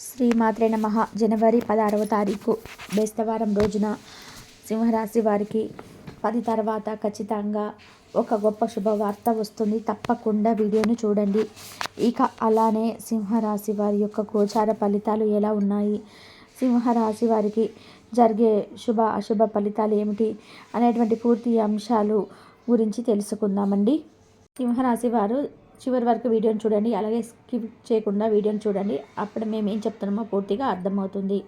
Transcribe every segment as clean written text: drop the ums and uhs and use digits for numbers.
శ్రీమాత్రే నమః. జనవరి 16వ తారీఖు బేస్తవారం రోజున సింహరాశి వారికి 10 తర్వాత ఖచ్చితంగా ఒక గొప్ప శుభవార్త వస్తుంది. తప్పకుండా వీడియోను చూడండి. ఇక అలానే సింహరాశి వారి యొక్క గోచార ఫలితాలు ఎలా ఉన్నాయి, సింహరాశి వారికి జరిగే శుభ అశుభ ఫలితాలు ఏమిటి అనేటువంటి పూర్తి అంశాలు గురించి తెలుసుకుందామండి. సింహరాశి వారు చివరి వరకు వీడియోని చూడండి, అలాగే స్కిప్ చేయకుండా వీడియోని చూడండి. అప్పుడు మేము ఏం చెప్తున్నామో పూర్తిగా అర్థమవుతుంది.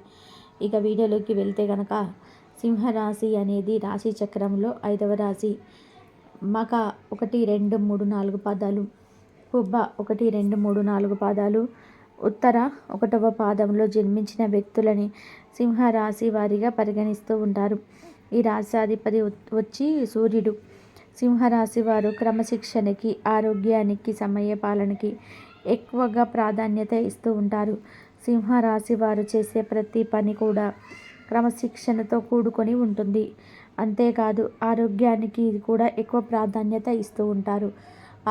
ఇక వీడియోలోకి వెళ్తే కనుక సింహరాశి అనేది రాశి చక్రంలో 5వ రాశి. మక 1, 2, 3, 4 పాదాలు, పుబ్బ 1, 2, 3, 4 పాదాలు, ఉత్తర 1వ పాదంలో జన్మించిన వ్యక్తులని సింహరాశి వారిగా పరిగణిస్తూ ఉంటారు. ఈ రాశాధిపతి వచ్చి సూర్యుడు. సింహరాశి వారు క్రమశిక్షణకి, ఆరోగ్యానికి, సమయ పాలనకి ఎక్కువగా ప్రాధాన్యత ఇస్తూ ఉంటారు. సింహరాశి వారు చేసే ప్రతి పని కూడా క్రమశిక్షణతో కూడుకొని ఉంటుంది. అంతేకాదు ఆరోగ్యానికి కూడా ఎక్కువ ప్రాధాన్యత ఇస్తూ ఉంటారు.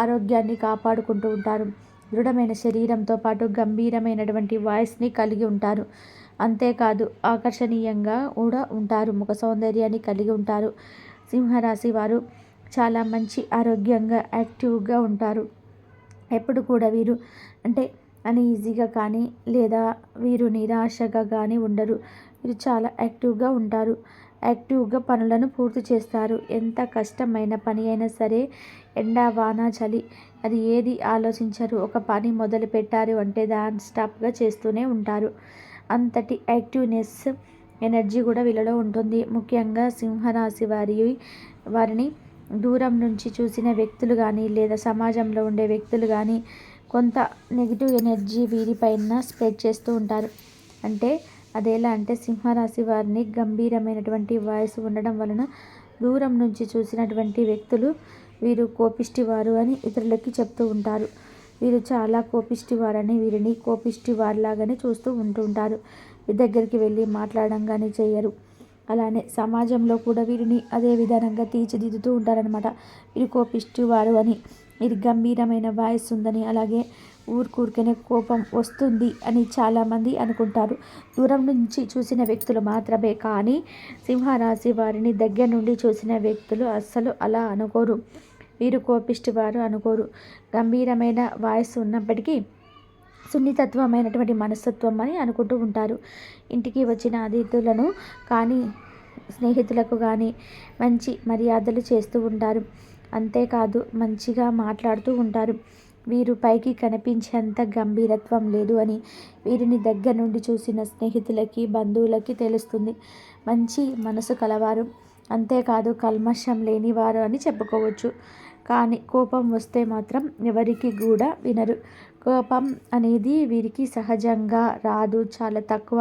ఆరోగ్యాన్ని కాపాడుకుంటూ ఉంటారు. దృఢమైన శరీరంతో పాటు గంభీరమైనటువంటి వాయిస్ని కలిగి ఉంటారు. అంతేకాదు ఆకర్షణీయంగా కూడా ఉంటారు. ముఖ సౌందర్యాన్ని కలిగి ఉంటారు. సింహరాశి వారు చాలా మంచి ఆరోగ్యంగా యాక్టివ్గా ఉంటారు. ఎప్పుడు కూడా వీరు అన్ఈజీగా కానీ లేదా వీరు నిరాశగా కానీ ఉండరు. వీరు చాలా యాక్టివ్గా ఉంటారు. యాక్టివ్గా పనులను పూర్తి చేస్తారు. ఎంత కష్టమైన పని అయినా సరే, ఎండ వాన చలి అది ఏది ఆలోచించరు. ఒక పని మొదలు పెట్టారు అంటే దాన్ని స్టాప్గా చేస్తూనే ఉంటారు. అంతటి యాక్టివ్నెస్, ఎనర్జీ కూడా వీళ్ళలో ఉంటుంది. ముఖ్యంగా సింహరాశి వారిని దూరం నుంచి చూసిన వ్యక్తులు కానీ లేదా సమాజంలో ఉండే వ్యక్తులు కానీ కొంత నెగిటివ్ ఎనర్జీ వీరిపైన స్ప్రెడ్ చేస్తూ ఉంటారు. అదేలా అంటే సింహరాశి వారిని గంభీరమైనటువంటి వాయిస్ ఉండడం వలన దూరం నుంచి చూసినటువంటి వ్యక్తులు వీరు కోపిష్టివారు అని ఇతరులకి చెప్తూ ఉంటారు. వీరు చాలా కోపిష్టివారని, వీరిని కోపిష్టివారిలాగానే చూస్తూ ఉంటుంటారు. వీరి దగ్గరికి వెళ్ళి మాట్లాడడం కానీ చేయరు. అలానే సమాజంలో కూడా వీరిని అదే విధానంగా తీర్చిదిద్దుతూ ఉంటారనమాట. వీరు కోపిష్టివారు అని, వీరి గంభీరమైన వాయిస్ ఉందని, అలాగే ఊరికూరికనే కోపం వస్తుంది అని చాలామంది అనుకుంటారు. దూరం నుంచి చూసిన వ్యక్తులు మాత్రమే, కానీ సింహరాశి వారిని దగ్గర నుండి చూసిన వ్యక్తులు అస్సలు అలా అనుకోరు. వీరు కోపిష్టివారు అనుకోరు. గంభీరమైన వాయిస్ ఉన్నప్పటికీ సున్నితత్వమైనటువంటి మనస్తత్వం అని అనుకుంటూ ఉంటారు. ఇంటికి వచ్చిన అతిథులను కానీ స్నేహితులకు కానీ మంచి మర్యాదలు చేస్తూ ఉంటారు. అంతేకాదు మంచిగా మాట్లాడుతూ ఉంటారు. వీరు పైకి కనిపించేంత గంభీరత్వం లేదు అని వీరిని దగ్గర నుండి చూసిన స్నేహితులకి, బంధువులకి తెలుస్తుంది. మంచి మనసు కలవారు, అంతేకాదు కల్మషం లేనివారు అని చెప్పుకోవచ్చు. కానీ కోపం వస్తే మాత్రం ఎవరికి కూడా వినరు. కోపం అనేది వీరికి సహజంగా రాదు, చాలా తక్కువ.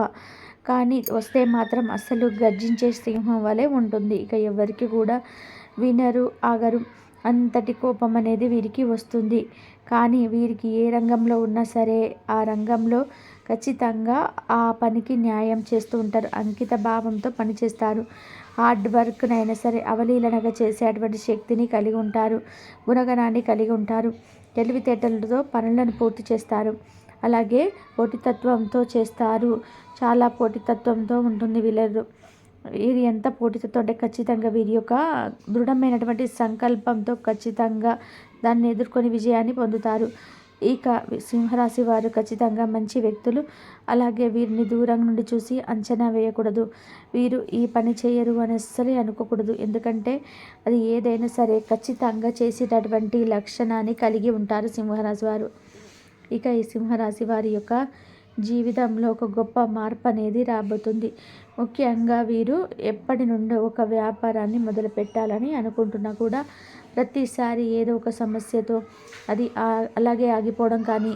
కానీ వస్తే మాత్రం అస్సలు గర్జించే సింహం వలె ఉంటుంది. ఇక ఎవరికి కూడా వినరు, ఆగరు. అంతటి కోపం అనేది వీరికి వస్తుంది. కానీ వీరికి ఏ రంగంలో ఉన్నా సరే ఆ రంగంలో ఖచ్చితంగా ఆ పనికి న్యాయం చేస్తూ ఉంటారు. అంకిత భావంతో పనిచేస్తారు. హార్డ్ వర్క్నైనా సరే అవలీలనగా చేసేటువంటి శక్తిని కలిగి ఉంటారు. గుణగణాన్ని కలిగి ఉంటారు. తెలివితేటలతో పనులను పూర్తి చేస్తారు. అలాగే పోటీతత్వంతో చేస్తారు. చాలా పోటీతత్వంతో ఉంటుంది వీరి ఎంత పోటీతత్వం అంటే ఖచ్చితంగా వీరి యొక్క దృఢమైనటువంటి సంకల్పంతో ఖచ్చితంగా దాన్ని ఎదుర్కొని విజయాన్ని పొందుతారు. ఇక సింహరాశి వారు ఖచ్చితంగా మంచి వ్యక్తులు. అలాగే వీరిని దూరం నుండి చూసి అంచనా వేయకూడదు. వీరు ఈ పని చేయరు అని అస్సలే అనుకోకూడదు. ఎందుకంటే అది ఏదైనా సరే ఖచ్చితంగా చేసేటటువంటి లక్షణాన్ని కలిగి ఉంటారు సింహరాశి వారు. ఇక ఈ సింహరాశి వారి యొక్క జీవితంలో ఒక గొప్ప మార్పు అనేది రాబోతుంది. ముఖ్యంగా వీరు ఎప్పటి నుండో ఒక వ్యాపారాన్ని మొదలు పెట్టాలని అనుకుంటున్నా కూడా ప్రతిసారి ఏదో ఒక సమస్యతో అది అలాగే ఆగిపోవడం కానీ,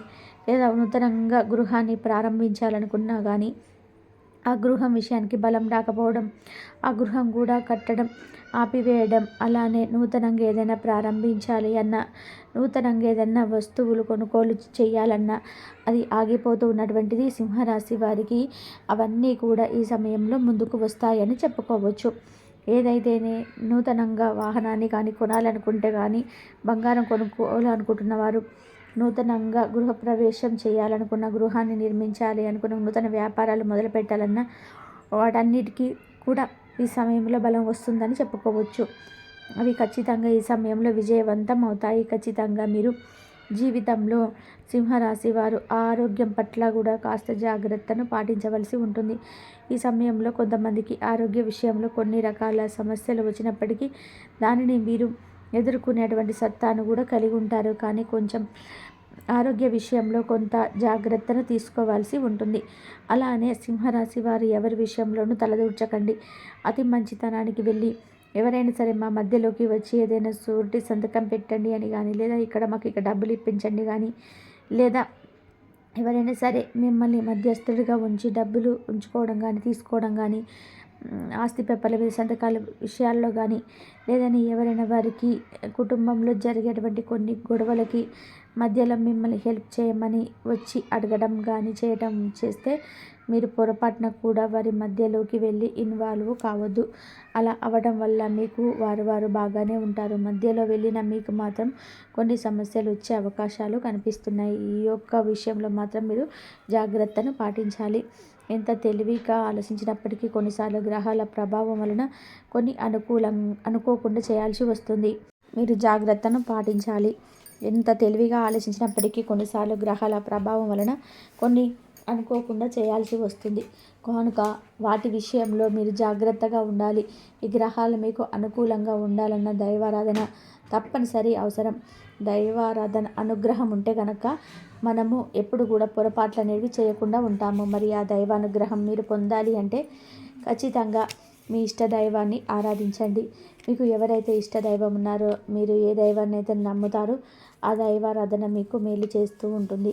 లేదా నూతనంగా గృహాన్ని ప్రారంభించాలనుకున్నా కానీ ఆ గృహం విషయానికి బలం రాకపోవడం, ఆ గృహం కూడా కట్టడం ఆపివేయడం, అలానే నూతనంగా ఏదైనా ప్రారంభించాలి అన్న, నూతనంగా ఏదైనా వస్తువులు కొనుగోలు చేయాలన్నా అది ఆగిపోతూ ఉన్నటువంటిది సింహరాశి వారికి. అవన్నీ కూడా ఈ సమయంలో ముందుకు వస్తాయని చెప్పుకోవచ్చు. ఏదైతేనే నూతనంగా వాహనాన్ని కానీ కొనాలనుకుంటే కానీ, బంగారం కొనుక్కోవాలనుకుంటున్న వారు నూతనంగా గృహప్రవేశం చేయాలనుకున్న, గృహాన్ని నిర్మించాలి అనుకున్న, నూతన వ్యాపారాలు మొదలుపెట్టాలన్నా వాటన్నిటికీ కూడా ఈ సమయంలో బలం వస్తుందని చెప్పుకోవచ్చు. అవి ఖచ్చితంగా ఈ సమయంలో విజయవంతం అవుతాయి. ఖచ్చితంగా మీరు జీవితంలో సింహరాశి వారు ఆరోగ్యం పట్ల కూడా కాస్త జాగ్రత్తను పాటించవలసి ఉంటుంది. ఈ సమయంలో కొంతమందికి ఆరోగ్య విషయంలో కొన్ని రకాల సమస్యలు వచ్చినప్పటికీ దానిని మీరు ఎదుర్కొనేటువంటి సత్తాను కూడా కలిగి ఉంటారు. కానీ కొంచెం ఆరోగ్య విషయంలో కొంత జాగ్రత్తను తీసుకోవాల్సి ఉంటుంది. అలానే సింహరాశి వారు ఎవరి విషయంలోనూ తలదూర్చకండి. అతి మంచితనానికి వెళ్ళి ఎవరైనా సరే మా మధ్యలోకి వచ్చి ఏదైనా సూటి సంతకం పెట్టండి అని కానీ, లేదా మాకు ఇక్కడ డబ్బులు ఇప్పించండి కానీ, లేదా ఎవరైనా సరే మిమ్మల్ని మధ్యస్థుడిగా ఉంచి డబ్బులు ఉంచుకోవడం కానీ, తీసుకోవడం కానీ, ఆస్తి పేపర్ల మీద సంతకాల విషయాల్లో కానీ, లేదని ఎవరైనా వారికి కుటుంబంలో జరిగేటువంటి కొన్ని గొడవలకి మధ్యలో మిమ్మల్ని హెల్ప్ చేయమని వచ్చి అడగడం కానీ చేస్తే మీరు పొరపాటున కూడా వారి మధ్యలోకి వెళ్ళి ఇన్వాల్వ్ కావద్దు. అలా అవ్వడం వల్ల మీకు వారు బాగానే ఉంటారు. మధ్యలో వెళ్ళిన మీకు మాత్రం కొన్ని సమస్యలు వచ్చే అవకాశాలు కనిపిస్తున్నాయి. ఈ యొక్క విషయంలో మాత్రం మీరు జాగ్రత్తను పాటించాలి. ఎంత తెలివిగా ఆలోచించినప్పటికీ కొన్నిసార్లు గ్రహాల ప్రభావం వలన కొన్ని అనుకోకుండా చేయాల్సి వస్తుంది. మీరు జాగ్రత్తను పాటించాలి. ఎంత తెలివిగా ఆలోచించినప్పటికీ కొన్నిసార్లు గ్రహాల ప్రభావం వలన కొన్ని అనుకోకుండా చేయాల్సి వస్తుంది. కనుక వాటి విషయంలో మీరు జాగ్రత్తగా ఉండాలి. ఈ గ్రహాలు మీకు అనుకూలంగా ఉండాలన్న దైవారాధన తప్పనిసరి అవసరం. దైవారాధన అనుగ్రహం ఉంటే కనుక మనము ఎప్పుడు కూడా పొరపాట్లు అనేవి చేయకుండా ఉంటాము. మరి ఆ దైవానుగ్రహం మీరు పొందాలి అంటే ఖచ్చితంగా మీ ఇష్ట దైవాన్ని ఆరాధించండి. మీకు ఎవరైతే ఇష్ట దైవం ఉన్నారో, మీరు ఏ దైవాన్ని అయితే నమ్ముతారో ఆ దైవారాధన మీకు మేలు చేస్తూ ఉంటుంది.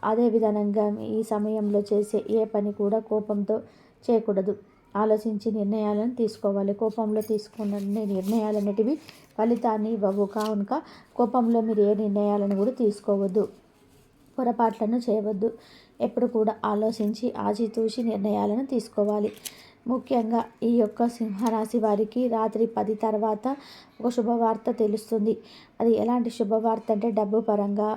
అదేవిధంగా ఈ సమయంలో చేసే ఏ పని కూడా కోపంతో చేయకూడదు. ఆలోచించి నిర్ణయాలను తీసుకోవాలి. కోపంలో తీసుకున్న నిర్ణయాలు అనేటివి ఫలితాన్ని ఇవ్వవు. కావున కోపంలో మీరు ఏ నిర్ణయాలను కూడా తీసుకోవద్దు. పొరపాట్లను చేయవద్దు. ఎప్పుడు కూడా ఆలోచించి ఆచితూచి నిర్ణయాలను తీసుకోవాలి. ముఖ్యంగా ఈ యొక్క సింహరాశి వారికి రాత్రి 10 తర్వాత ఒక శుభవార్త తెలుస్తుంది. అది ఎలాంటి శుభవార్త అంటే డబ్బు పరంగా.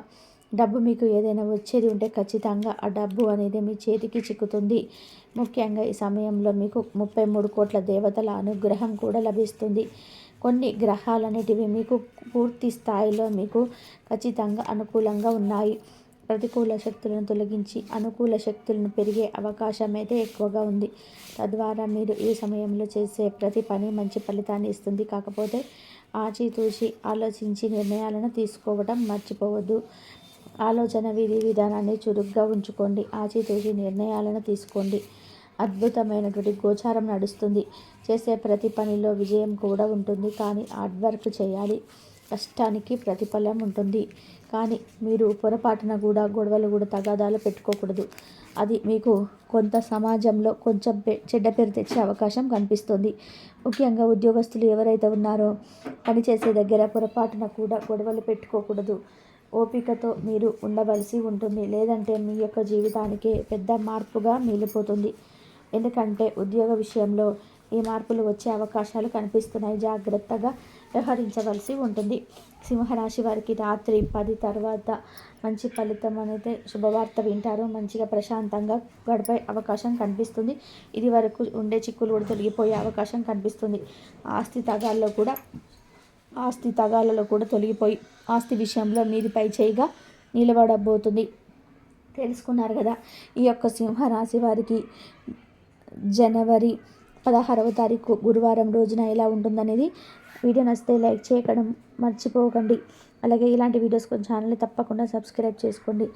డబ్బు మీకు ఏదైనా వచ్చేది ఉంటే ఖచ్చితంగా ఆ డబ్బు అనేది మీ చేతికి చిక్కుతుంది. ముఖ్యంగా ఈ సమయంలో మీకు 33 కోట్ల దేవతల అనుగ్రహం కూడా లభిస్తుంది. కొన్ని గ్రహాలు అనేటివి మీకు పూర్తి స్థాయిలో మీకు ఖచ్చితంగా అనుకూలంగా ఉన్నాయి. ప్రతికూల శక్తులను తొలగించి అనుకూల శక్తులను పెరిగే అవకాశం అయితే ఎక్కువగా ఉంది. తద్వారా మీరు ఈ సమయంలో చేసే ప్రతి పని మంచి ఫలితాన్ని ఇస్తుంది. కాకపోతే ఆచితూచి ఆలోచించి నిర్ణయాలను తీసుకోవడం మర్చిపోవద్దు. ఆలోచన విధానాన్ని చురుగ్గా ఉంచుకోండి. ఆచితూచి నిర్ణయాలను తీసుకోండి. అద్భుతమైనటువంటి గోచారం నడుస్తుంది. చేసే ప్రతి పనిలో విజయం కూడా ఉంటుంది. కానీ హార్డ్ వర్క్ చేయాలి. కష్టానికి ప్రతిఫలం ఉంటుంది. కానీ మీరు పొరపాటున కూడా గొడవలు కూడా తగాదాలు పెట్టుకోకూడదు. అది మీకు కొంత సమాజంలో కొంచెం చెడ్డ పేరు తెచ్చే అవకాశం కనిపిస్తుంది. ముఖ్యంగా ఉద్యోగస్తులు ఎవరైతే ఉన్నారో పనిచేసే దగ్గర పొరపాటున కూడా గొడవలు పెట్టుకోకూడదు. ఓపికతో మీరు ఉండవలసి ఉంటుంది. లేదంటే మీ యొక్క జీవితానికే పెద్ద మార్పుగా మిగిలిపోతుంది. ఎందుకంటే ఉద్యోగ విషయంలో ఈ మార్పులు వచ్చే అవకాశాలు కనిపిస్తున్నాయి. జాగ్రత్తగా వ్యవహరించవలసి ఉంటుంది. సింహరాశి వారికి రాత్రి 10 తర్వాత మంచి ఫలితం అనేది శుభవార్త వింటారు. మంచిగా ప్రశాంతంగా గడిపే అవకాశం కనిపిస్తుంది. ఇది వరకు ఉండే చిక్కులు కూడా తొలగిపోయే అవకాశం కనిపిస్తుంది. ఆస్తి తగాలలో కూడా తొలగిపోయి ఆస్తి విషయంలో మీది పై చేయిగా నిలబడబోతుంది. తెలుసుకున్నారు కదా ఈ యొక్క సింహరాశి వారికి జనవరి 16వ తారీఖు గురువారం రోజున ఎలా ఉంటుందనేది. వీడియో నచ్చితే లైక్ చేయడం మర్చిపోకండి. అలాగే ఇలాంటి వీడియోస్ కొంచెం ఛానల్ని తప్పకుండా సబ్స్క్రైబ్ చేసుకోండి.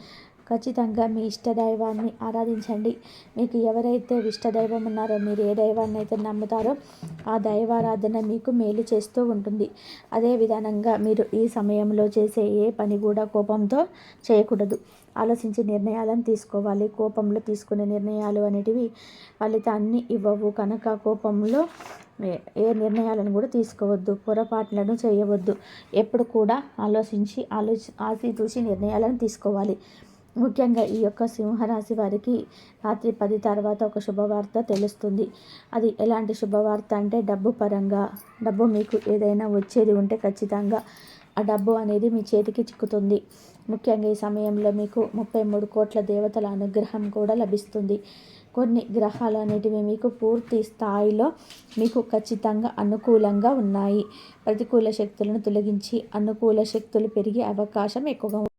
ఖచ్చితంగా మీ ఇష్టదైవాన్ని ఆరాధించండి. మీకు ఎవరైతే ఇష్టదైవం ఉన్నారో, మీరు ఏ దైవాన్ని అయితే నమ్ముతారో ఆ దైవారాధన మీకు మేలు చేస్తూ ఉంటుంది. అదే విధానంగా మీరు ఈ సమయంలో చేసే ఏ పని కూడా కోపంతో చేయకూడదు. ఆలోచించి నిర్ణయాలను తీసుకోవాలి. కోపంలో తీసుకునే నిర్ణయాలు అనేటివి ఫలితాన్ని ఇవ్వవు. కనుక కోపంలో ఏ నిర్ణయాలను కూడా తీసుకోవద్దు. పొరపాట్లను చేయవద్దు. ఎప్పుడు కూడా ఆచితూచి నిర్ణయాలను తీసుకోవాలి. ముఖ్యంగా ఈ యొక్క సింహరాశి వారికి రాత్రి 10 తర్వాత ఒక శుభవార్త తెలుస్తుంది. అది ఎలాంటి శుభవార్త అంటే డబ్బు పరంగా. డబ్బు మీకు ఏదైనా వచ్చేది ఉంటే ఖచ్చితంగా ఆ డబ్బు అనేది మీ చేతికి చిక్కుతుంది. ముఖ్యంగా ఈ సమయంలో మీకు 33 కోట్ల దేవతల అనుగ్రహం కూడా లభిస్తుంది. కొన్ని గ్రహాలు అనేటివి మీకు పూర్తి స్థాయిలో మీకు ఖచ్చితంగా అనుకూలంగా ఉన్నాయి. ప్రతికూల శక్తులను తొలగించి అనుకూల శక్తులు పెరిగే అవకాశం ఎక్కువగా